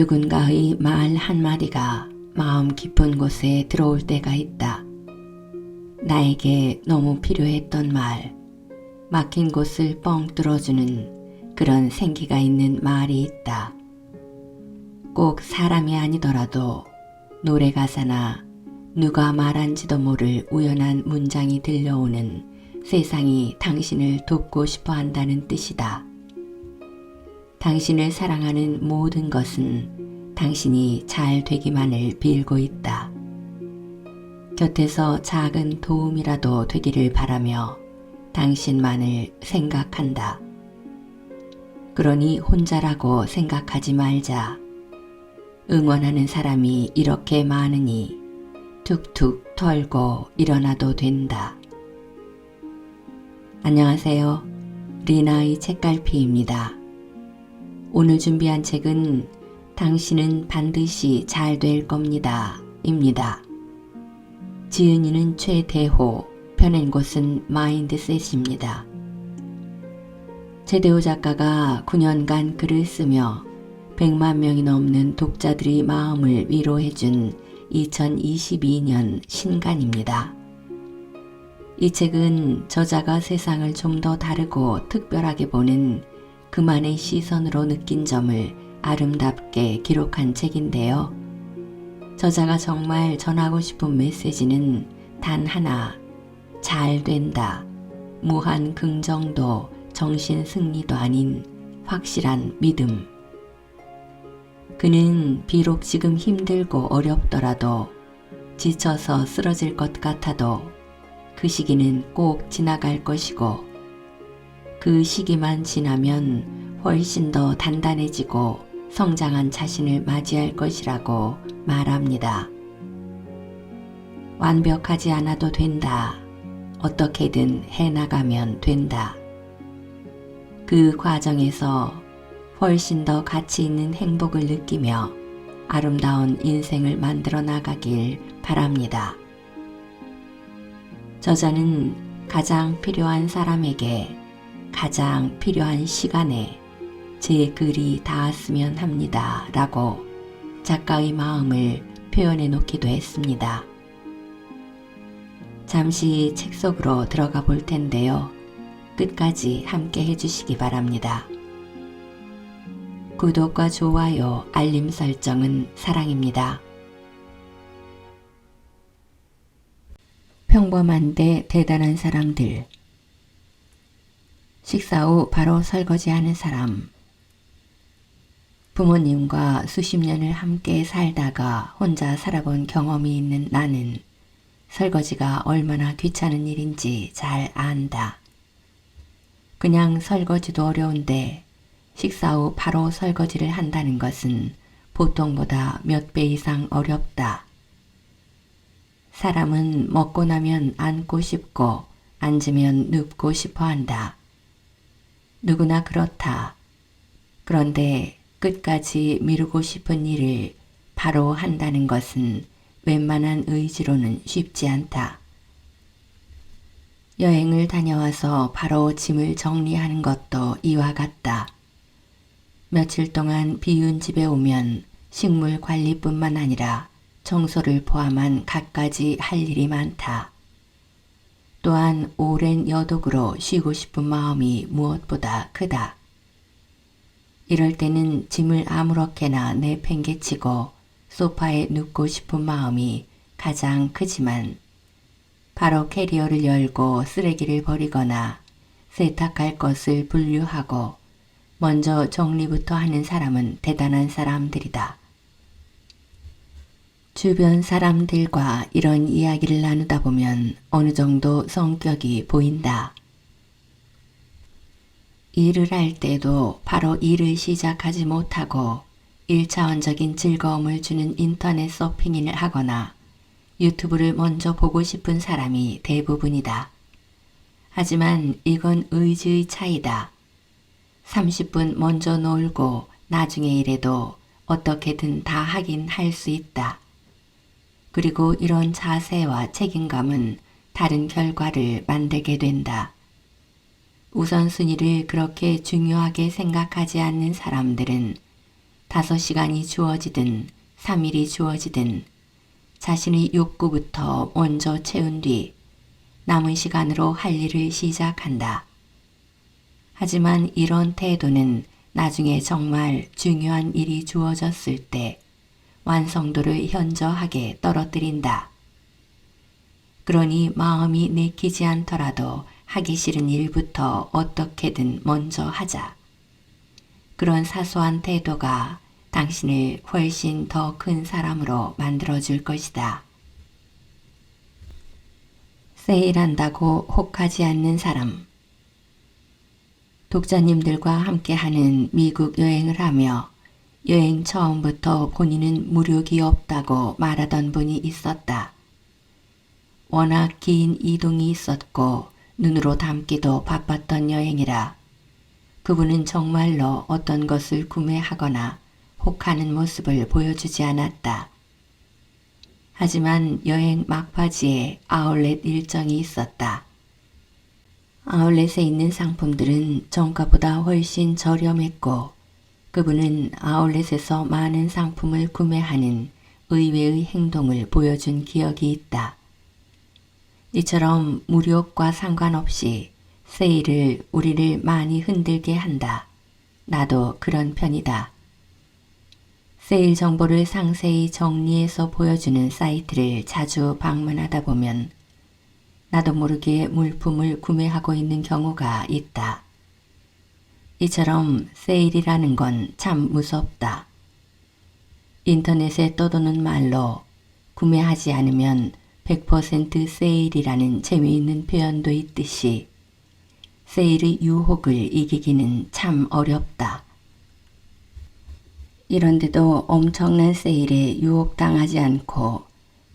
누군가의 말 한마디가 마음 깊은 곳에 들어올 때가 있다. 나에게 너무 필요했던 말, 막힌 곳을 뻥 뚫어주는 그런 생기가 있는 말이 있다. 꼭 사람이 아니더라도 노래 가사나 누가 말한지도 모를 우연한 문장이 들려오는 세상이 당신을 돕고 싶어 한다는 뜻이다. 당신을 사랑하는 모든 것은 당신이 잘 되기만을 빌고 있다. 곁에서 작은 도움이라도 되기를 바라며 당신만을 생각한다. 그러니 혼자라고 생각하지 말자. 응원하는 사람이 이렇게 많으니 툭툭 털고 일어나도 된다. 안녕하세요. 리나의 책갈피입니다. 오늘 준비한 책은 당신은 반드시 잘 될 겁니다. 입니다. 지은이는 최대호, 펴낸 곳은 마인드셋입니다. 최대호 작가가 9년간 글을 쓰며 100만 명이 넘는 독자들의 마음을 위로해준 2022년 신간입니다. 이 책은 저자가 세상을 좀 더 다르고 특별하게 보는 그만의 시선으로 느낀 점을 아름답게 기록한 책인데요. 저자가 정말 전하고 싶은 메시지는 단 하나, 잘 된다. 무한 긍정도 정신 승리도 아닌 확실한 믿음. 그는 비록 지금 힘들고 어렵더라도 지쳐서 쓰러질 것 같아도 그 시기는 꼭 지나갈 것이고 그 시기만 지나면 훨씬 더 단단해지고 성장한 자신을 맞이할 것이라고 말합니다. 완벽하지 않아도 된다. 어떻게든 해나가면 된다. 그 과정에서 훨씬 더 가치 있는 행복을 느끼며 아름다운 인생을 만들어 나가길 바랍니다. 저자는 가장 필요한 사람에게 가장 필요한 시간에 제 글이 닿았으면 합니다. 라고 작가의 마음을 표현해 놓기도 했습니다. 잠시 책 속으로 들어가 볼 텐데요. 끝까지 함께 해주시기 바랍니다. 구독과 좋아요, 알림 설정은 사랑입니다. 평범한데 대단한 사람들. 식사 후 바로 설거지하는 사람. 부모님과 수십 년을 함께 살다가 혼자 살아본 경험이 있는 나는 설거지가 얼마나 귀찮은 일인지 잘 안다. 그냥 설거지도 어려운데 식사 후 바로 설거지를 한다는 것은 보통보다 몇 배 이상 어렵다. 사람은 먹고 나면 앉고 싶고 앉으면 눕고 싶어 한다. 누구나 그렇다. 그런데 끝까지 미루고 싶은 일을 바로 한다는 것은 웬만한 의지로는 쉽지 않다. 여행을 다녀와서 바로 짐을 정리하는 것도 이와 같다. 며칠 동안 비운 집에 오면 식물 관리뿐만 아니라 청소를 포함한 갖가지 할 일이 많다. 또한 오랜 여독으로 쉬고 싶은 마음이 무엇보다 크다. 이럴 때는 짐을 아무렇게나 내팽개치고 소파에 눕고 싶은 마음이 가장 크지만 바로 캐리어를 열고 쓰레기를 버리거나 세탁할 것을 분류하고 먼저 정리부터 하는 사람은 대단한 사람들이다. 주변 사람들과 이런 이야기를 나누다 보면 어느 정도 성격이 보인다. 일을 할 때도 바로 일을 시작하지 못하고 1차원적인 즐거움을 주는 인터넷 서핑을 하거나 유튜브를 먼저 보고 싶은 사람이 대부분이다. 하지만 이건 의지의 차이다. 30분 먼저 놀고 나중에 일해도 어떻게든 다 하긴 할 수 있다. 그리고 이런 자세와 책임감은 다른 결과를 만들게 된다. 우선순위를 그렇게 중요하게 생각하지 않는 사람들은 5시간이 주어지든 3일이 주어지든 자신의 욕구부터 먼저 채운 뒤 남은 시간으로 할 일을 시작한다. 하지만 이런 태도는 나중에 정말 중요한 일이 주어졌을 때 완성도를 현저하게 떨어뜨린다. 그러니 마음이 내키지 않더라도 하기 싫은 일부터 어떻게든 먼저 하자. 그런 사소한 태도가 당신을 훨씬 더 큰 사람으로 만들어줄 것이다. 세일한다고 혹하지 않는 사람. 독자님들과 함께하는 미국 여행을 하며 여행 처음부터 본인은 무력이 없다고 말하던 분이 있었다. 워낙 긴 이동이 있었고 눈으로 담기도 바빴던 여행이라 그분은 정말로 어떤 것을 구매하거나 혹하는 모습을 보여주지 않았다. 하지만 여행 막바지에 아울렛 일정이 있었다. 아울렛에 있는 상품들은 정가보다 훨씬 저렴했고 그분은 아울렛에서 많은 상품을 구매하는 의외의 행동을 보여준 기억이 있다. 이처럼 무력과 상관없이 세일을 우리를 많이 흔들게 한다. 나도 그런 편이다. 세일 정보를 상세히 정리해서 보여주는 사이트를 자주 방문하다 보면 나도 모르게 물품을 구매하고 있는 경우가 있다. 이처럼 세일이라는 건 참 무섭다. 인터넷에 떠도는 말로 구매하지 않으면 100% 세일이라는 재미있는 표현도 있듯이 세일의 유혹을 이기기는 참 어렵다. 이런데도 엄청난 세일에 유혹당하지 않고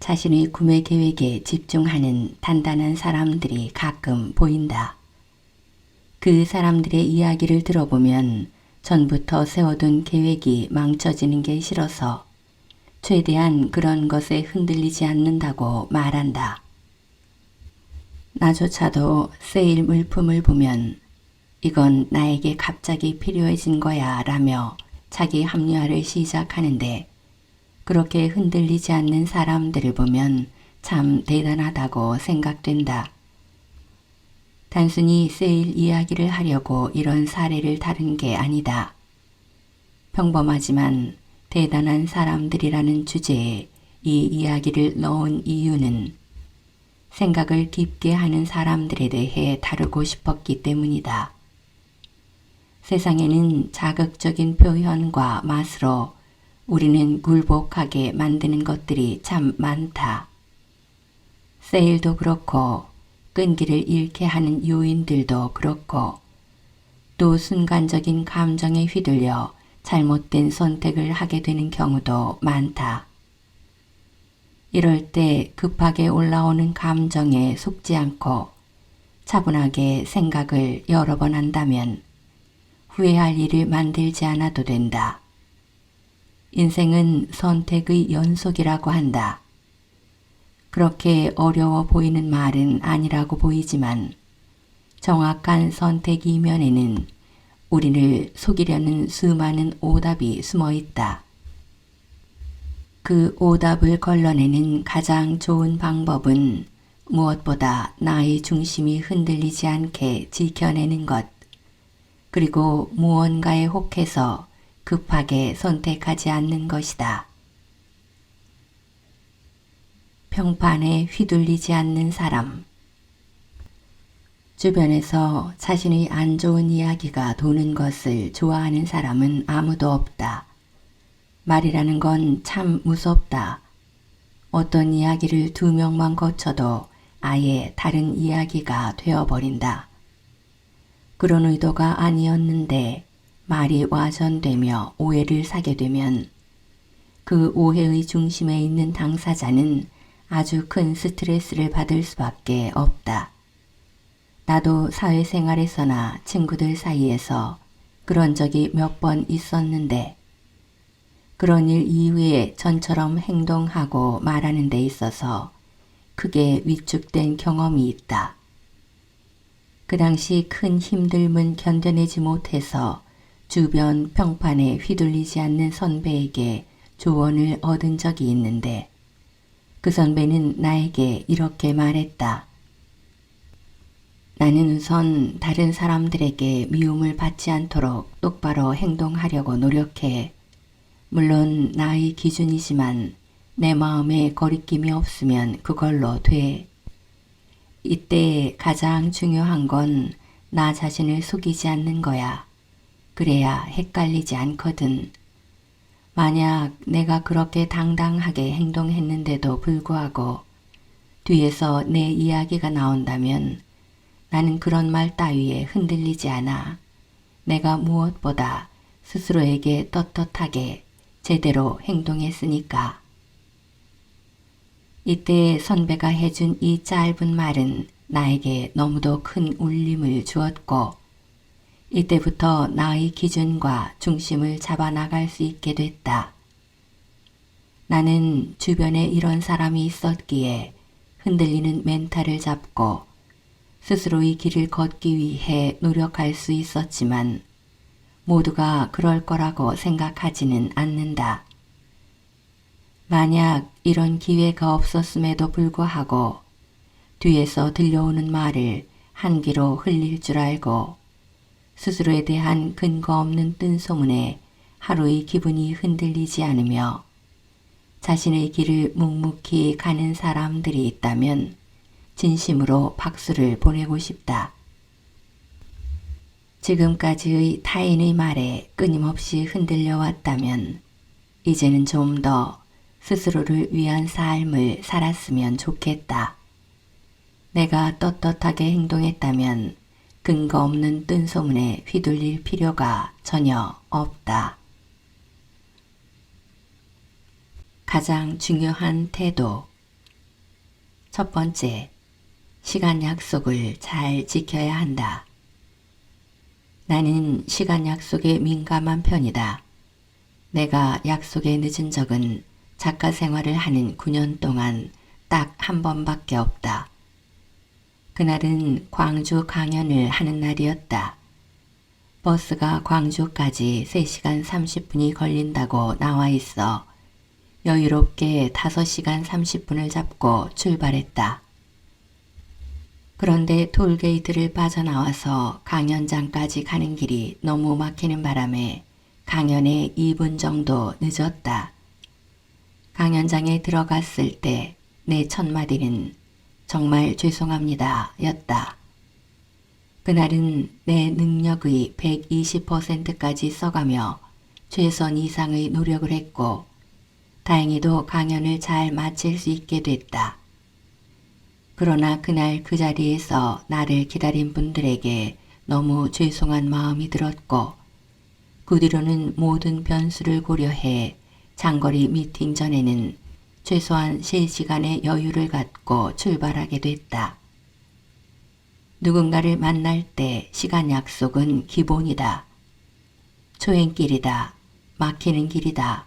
자신의 구매 계획에 집중하는 단단한 사람들이 가끔 보인다. 그 사람들의 이야기를 들어보면 전부터 세워둔 계획이 망쳐지는 게 싫어서 최대한 그런 것에 흔들리지 않는다고 말한다. 나조차도 세일 물품을 보면 이건 나에게 갑자기 필요해진 거야 라며 자기 합리화를 시작하는데 그렇게 흔들리지 않는 사람들을 보면 참 대단하다고 생각된다. 단순히 세일 이야기를 하려고 이런 사례를 다룬 게 아니다. 평범하지만 대단한 사람들이라는 주제에 이 이야기를 넣은 이유는 생각을 깊게 하는 사람들에 대해 다루고 싶었기 때문이다. 세상에는 자극적인 표현과 맛으로 우리는 굴복하게 만드는 것들이 참 많다. 세일도 그렇고 끈기를 잃게 하는 요인들도 그렇고 또 순간적인 감정에 휘둘려 잘못된 선택을 하게 되는 경우도 많다. 이럴 때 급하게 올라오는 감정에 속지 않고 차분하게 생각을 여러 번 한다면 후회할 일을 만들지 않아도 된다. 인생은 선택의 연속이라고 한다. 그렇게 어려워 보이는 말은 아니라고 보이지만 정확한 선택 이면에는 우리를 속이려는 수많은 오답이 숨어 있다. 그 오답을 걸러내는 가장 좋은 방법은 무엇보다 나의 중심이 흔들리지 않게 지켜내는 것, 그리고 무언가에 혹해서 급하게 선택하지 않는 것이다. 평판에 휘둘리지 않는 사람. 주변에서 자신의 안 좋은 이야기가 도는 것을 좋아하는 사람은 아무도 없다. 말이라는 건 참 무섭다. 어떤 이야기를 2명만 거쳐도 아예 다른 이야기가 되어버린다. 그런 의도가 아니었는데 말이 와전되며 오해를 사게 되면 그 오해의 중심에 있는 당사자는 아주 큰 스트레스를 받을 수밖에 없다. 나도 사회생활에서나 친구들 사이에서 그런 적이 몇 번 있었는데 그런 일 이후에 전처럼 행동하고 말하는 데 있어서 크게 위축된 경험이 있다. 그 당시 큰 힘듦은 견뎌내지 못해서 주변 평판에 휘둘리지 않는 선배에게 조언을 얻은 적이 있는데 그 선배는 나에게 이렇게 말했다. 나는 우선 다른 사람들에게 미움을 받지 않도록 똑바로 행동하려고 노력해. 물론 나의 기준이지만 내 마음에 거리낌이 없으면 그걸로 돼. 이때 가장 중요한 건 나 자신을 속이지 않는 거야. 그래야 헷갈리지 않거든. 만약 내가 그렇게 당당하게 행동했는데도 불구하고 뒤에서 내 이야기가 나온다면 나는 그런 말 따위에 흔들리지 않아. 내가 무엇보다 스스로에게 떳떳하게 제대로 행동했으니까. 이때 선배가 해준 이 짧은 말은 나에게 너무도 큰 울림을 주었고 이때부터 나의 기준과 중심을 잡아나갈 수 있게 됐다. 나는 주변에 이런 사람이 있었기에 흔들리는 멘탈을 잡고 스스로의 길을 걷기 위해 노력할 수 있었지만 모두가 그럴 거라고 생각하지는 않는다. 만약 이런 기회가 없었음에도 불구하고 뒤에서 들려오는 말을 한 귀로 흘릴 줄 알고 스스로에 대한 근거 없는 뜬소문에 하루의 기분이 흔들리지 않으며 자신의 길을 묵묵히 가는 사람들이 있다면 진심으로 박수를 보내고 싶다. 지금까지의 타인의 말에 끊임없이 흔들려 왔다면 이제는 좀 더 스스로를 위한 삶을 살았으면 좋겠다. 내가 떳떳하게 행동했다면 근거 없는 뜬소문에 휘둘릴 필요가 전혀 없다. 가장 중요한 태도. 첫 번째, 시간 약속을 잘 지켜야 한다. 나는 시간 약속에 민감한 편이다. 내가 약속에 늦은 적은 작가 생활을 하는 9년 동안 딱 한 번밖에 없다. 그날은 광주 강연을 하는 날이었다. 버스가 광주까지 3시간 30분이 걸린다고 나와 있어 여유롭게 5시간 30분을 잡고 출발했다. 그런데 톨게이트를 빠져나와서 강연장까지 가는 길이 너무 막히는 바람에 강연에 2분 정도 늦었다. 강연장에 들어갔을 때 내 첫 마디는 정말 죄송합니다 였다. 그날은 내 능력의 120%까지 써가며 최선 이상의 노력을 했고 다행히도 강연을 잘 마칠 수 있게 됐다. 그러나 그날 그 자리에서 나를 기다린 분들에게 너무 죄송한 마음이 들었고 그 뒤로는 모든 변수를 고려해 장거리 미팅 전에는 최소한 3시간의 여유를 갖고 출발하게 됐다. 누군가를 만날 때 시간 약속은 기본이다. 초행길이다. 막히는 길이다.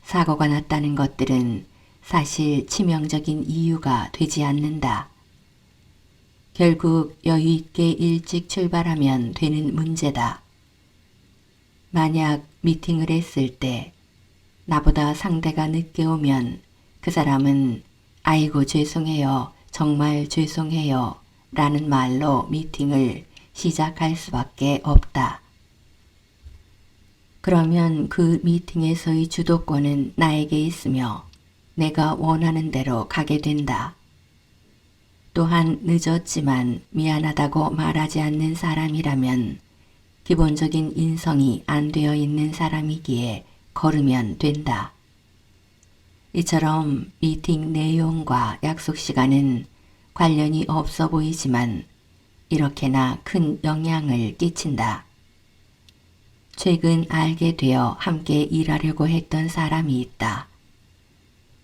사고가 났다는 것들은 사실 치명적인 이유가 되지 않는다. 결국 여유 있게 일찍 출발하면 되는 문제다. 만약 미팅을 했을 때 나보다 상대가 늦게 오면 그 사람은 아이고 죄송해요. 정말 죄송해요. 라는 말로 미팅을 시작할 수밖에 없다. 그러면 그 미팅에서의 주도권은 나에게 있으며 내가 원하는 대로 가게 된다. 또한 늦었지만 미안하다고 말하지 않는 사람이라면 기본적인 인성이 안 되어 있는 사람이기에 걸으면 된다. 이처럼 미팅 내용과 약속 시간은 관련이 없어 보이지만 이렇게나 큰 영향을 끼친다. 최근 알게 되어 함께 일하려고 했던 사람이 있다.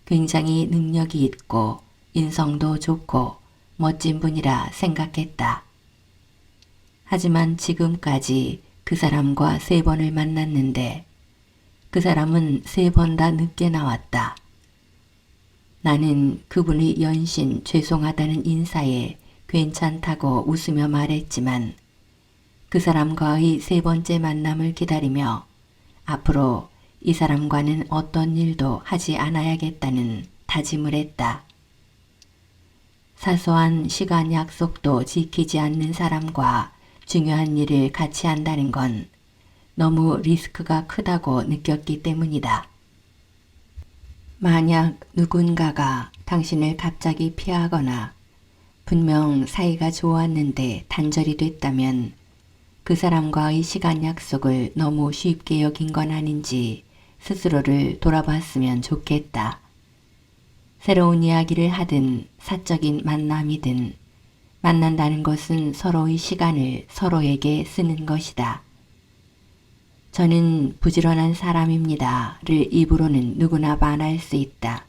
굉장히 능력이 있고 인성도 좋고 멋진 분이라 생각했다. 하지만 지금까지 그 사람과 3번을 만났는데 그 사람은 3번 다 늦게 나왔다. 나는 그분의 연신 죄송하다는 인사에 괜찮다고 웃으며 말했지만 그 사람과의 세 번째 만남을 기다리며 앞으로 이 사람과는 어떤 일도 하지 않아야겠다는 다짐을 했다. 사소한 시간 약속도 지키지 않는 사람과 중요한 일을 같이 한다는 건 너무 리스크가 크다고 느꼈기 때문이다. 만약 누군가가 당신을 갑자기 피하거나 분명 사이가 좋았는데 단절이 됐다면 그 사람과의 시간 약속을 너무 쉽게 여긴 건 아닌지 스스로를 돌아봤으면 좋겠다. 새로운 이야기를 하든 사적인 만남이든 만난다는 것은 서로의 시간을 서로에게 쓰는 것이다. 저는 부지런한 사람입니다를 입으로는 누구나 말할 수 있다.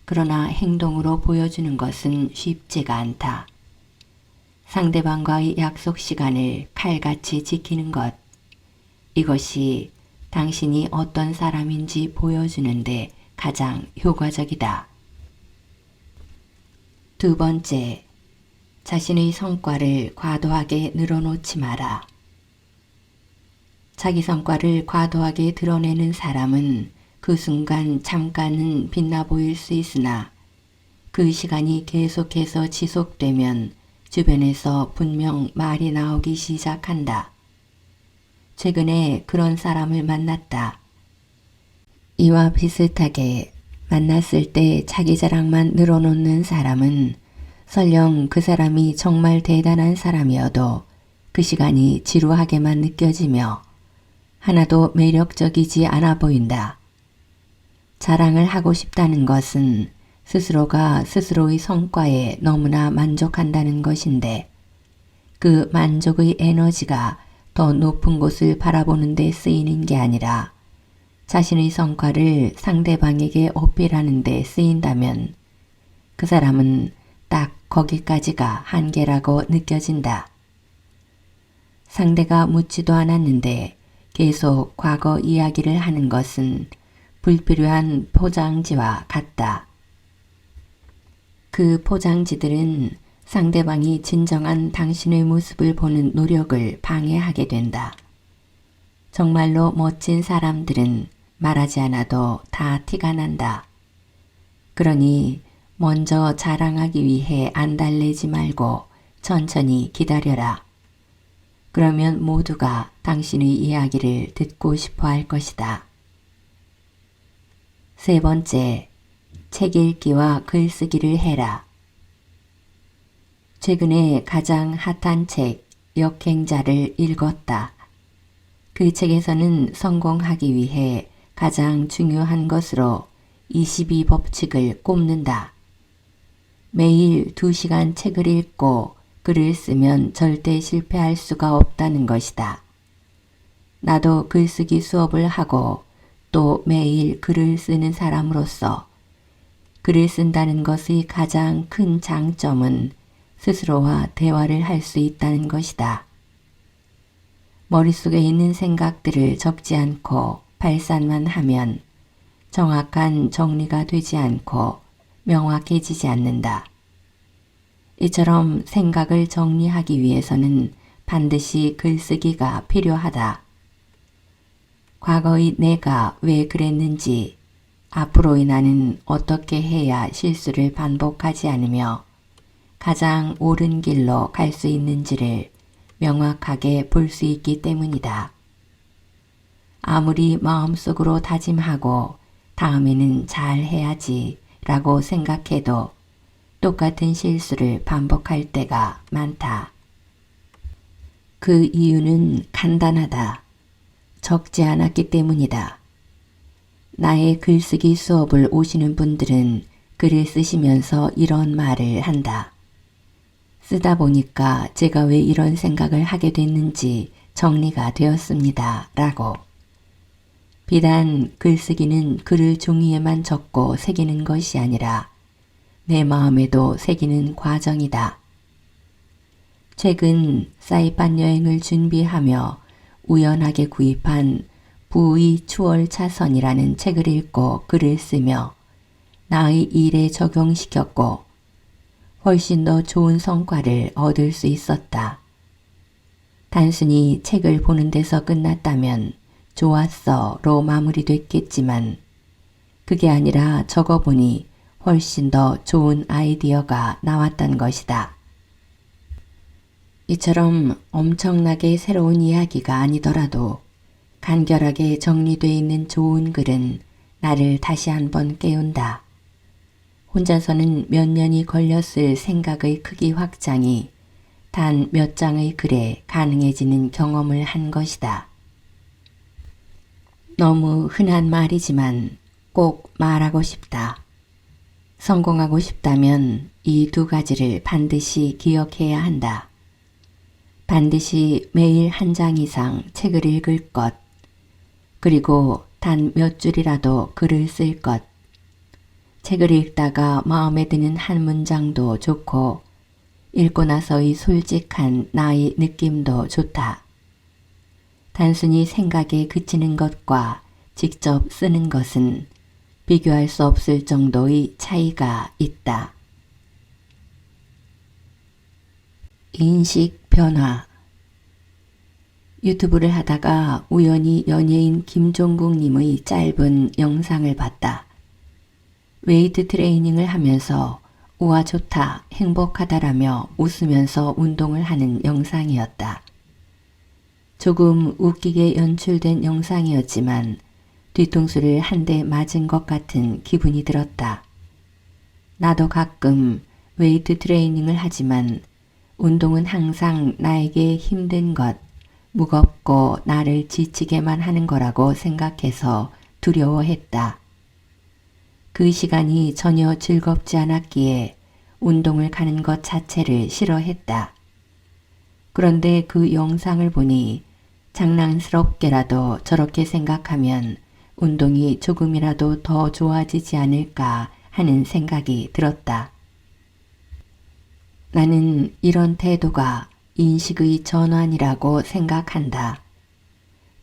그러나 행동으로 보여주는 것은 쉽지가 않다. 상대방과의 약속 시간을 칼같이 지키는 것. 이것이 당신이 어떤 사람인지 보여주는데 가장 효과적이다. 두 번째, 자신의 성과를 과도하게 늘어놓지 마라. 자기 성과를 과도하게 드러내는 사람은 그 순간 잠깐은 빛나 보일 수 있으나 그 시간이 계속해서 지속되면 주변에서 분명 말이 나오기 시작한다. 최근에 그런 사람을 만났다. 이와 비슷하게 만났을 때 자기 자랑만 늘어놓는 사람은 설령 그 사람이 정말 대단한 사람이어도 그 시간이 지루하게만 느껴지며 하나도 매력적이지 않아 보인다. 자랑을 하고 싶다는 것은 스스로가 스스로의 성과에 너무나 만족한다는 것인데 그 만족의 에너지가 더 높은 곳을 바라보는 데 쓰이는 게 아니라 자신의 성과를 상대방에게 어필하는 데 쓰인다면 그 사람은 딱 거기까지가 한계라고 느껴진다. 상대가 묻지도 않았는데 계속 과거 이야기를 하는 것은 불필요한 포장지와 같다. 그 포장지들은 상대방이 진정한 당신의 모습을 보는 노력을 방해하게 된다. 정말로 멋진 사람들은 말하지 않아도 다 티가 난다. 그러니 먼저 자랑하기 위해 안달내지 말고 천천히 기다려라. 그러면 모두가 당신의 이야기를 듣고 싶어 할 것이다. 세 번째, 책 읽기와 글쓰기를 해라. 최근에 가장 핫한 책 역행자를 읽었다. 그 책에서는 성공하기 위해 가장 중요한 것으로 22법칙을 꼽는다. 매일 2시간 책을 읽고 글을 쓰면 절대 실패할 수가 없다는 것이다. 나도 글쓰기 수업을 하고 또 매일 글을 쓰는 사람으로서 글을 쓴다는 것의 가장 큰 장점은 스스로와 대화를 할 수 있다는 것이다. 머릿속에 있는 생각들을 적지 않고 발산만 하면 정확한 정리가 되지 않고 명확해지지 않는다. 이처럼 생각을 정리하기 위해서는 반드시 글쓰기가 필요하다. 과거의 내가 왜 그랬는지, 앞으로의 나는 어떻게 해야 실수를 반복하지 않으며 가장 옳은 길로 갈 수 있는지를 명확하게 볼 수 있기 때문이다. 아무리 마음속으로 다짐하고 다음에는 잘 해야지 라고 생각해도 똑같은 실수를 반복할 때가 많다. 그 이유는 간단하다. 적지 않았기 때문이다. 나의 글쓰기 수업을 오시는 분들은 글을 쓰시면서 이런 말을 한다. 쓰다 보니까 제가 왜 이런 생각을 하게 됐는지 정리가 되었습니다. 라고. 비단 글쓰기는 글을 종이에만 적고 새기는 것이 아니라 내 마음에도 새기는 과정이다. 최근 사이판 여행을 준비하며 우연하게 구입한 부의 추월차선이라는 책을 읽고 글을 쓰며 나의 일에 적용시켰고 훨씬 더 좋은 성과를 얻을 수 있었다. 단순히 책을 보는 데서 끝났다면 좋았어로 마무리됐겠지만 그게 아니라 적어보니 훨씬 더 좋은 아이디어가 나왔던 것이다. 이처럼 엄청나게 새로운 이야기가 아니더라도 간결하게 정리되어 있는 좋은 글은 나를 다시 한번 깨운다. 혼자서는 몇 년이 걸렸을 생각의 크기 확장이 단 몇 장의 글에 가능해지는 경험을 한 것이다. 너무 흔한 말이지만 꼭 말하고 싶다. 성공하고 싶다면 이 두 가지를 반드시 기억해야 한다. 반드시 매일 한 장 이상 책을 읽을 것, 그리고 단 몇 줄이라도 글을 쓸 것. 책을 읽다가 마음에 드는 한 문장도 좋고 읽고 나서의 솔직한 나의 느낌도 좋다. 단순히 생각에 그치는 것과 직접 쓰는 것은 비교할 수 없을 정도의 차이가 있다. 인식 변화. 유튜브를 하다가 우연히 연예인 김종국님의 짧은 영상을 봤다. 웨이트 트레이닝을 하면서 우와 좋다, 행복하다라며 웃으면서 운동을 하는 영상이었다. 조금 웃기게 연출된 영상이었지만 뒤통수를 한 대 맞은 것 같은 기분이 들었다. 나도 가끔 웨이트 트레이닝을 하지만 운동은 항상 나에게 힘든 것, 무겁고 나를 지치게만 하는 거라고 생각해서 두려워했다. 그 시간이 전혀 즐겁지 않았기에 운동을 가는 것 자체를 싫어했다. 그런데 그 영상을 보니 장난스럽게라도 저렇게 생각하면 운동이 조금이라도 더 좋아지지 않을까 하는 생각이 들었다. 나는 이런 태도가 인식의 전환이라고 생각한다.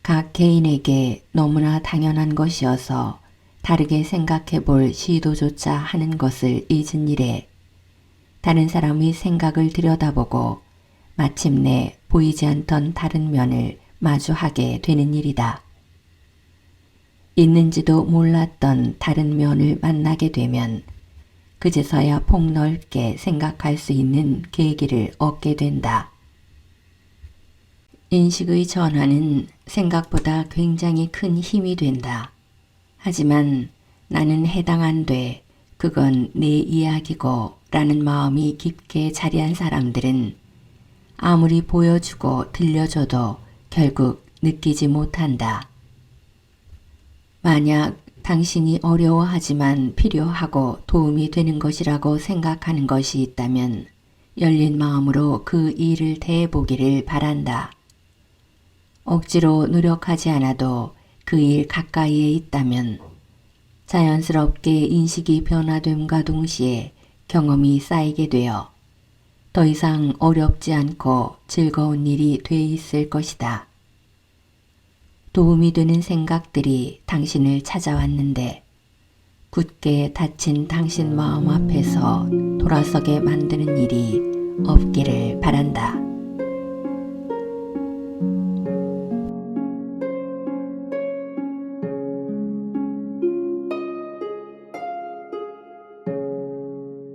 각 개인에게 너무나 당연한 것이어서 다르게 생각해 볼 시도조차 하는 것을 잊은 일에 다른 사람의 생각을 들여다보고 마침내 보이지 않던 다른 면을 마주하게 되는 일이다. 있는지도 몰랐던 다른 면을 만나게 되면 그제서야 폭넓게 생각할 수 있는 계기를 얻게 된다. 인식의 전환은 생각보다 굉장히 큰 힘이 된다. 하지만 나는 해당 안 돼, 그건 내 이야기고 라는 마음이 깊게 자리한 사람들은 아무리 보여주고 들려줘도 결국 느끼지 못한다. 만약 당신이 어려워하지만 필요하고 도움이 되는 것이라고 생각하는 것이 있다면 열린 마음으로 그 일을 대해보기를 바란다. 억지로 노력하지 않아도 그 일 가까이에 있다면 자연스럽게 인식이 변화됨과 동시에 경험이 쌓이게 되어 더 이상 어렵지 않고 즐거운 일이 돼 있을 것이다. 도움이 되는 생각들이 당신을 찾아왔는데 굳게 닫힌 당신 마음 앞에서 돌아서게 만드는 일이 없기를 바란다.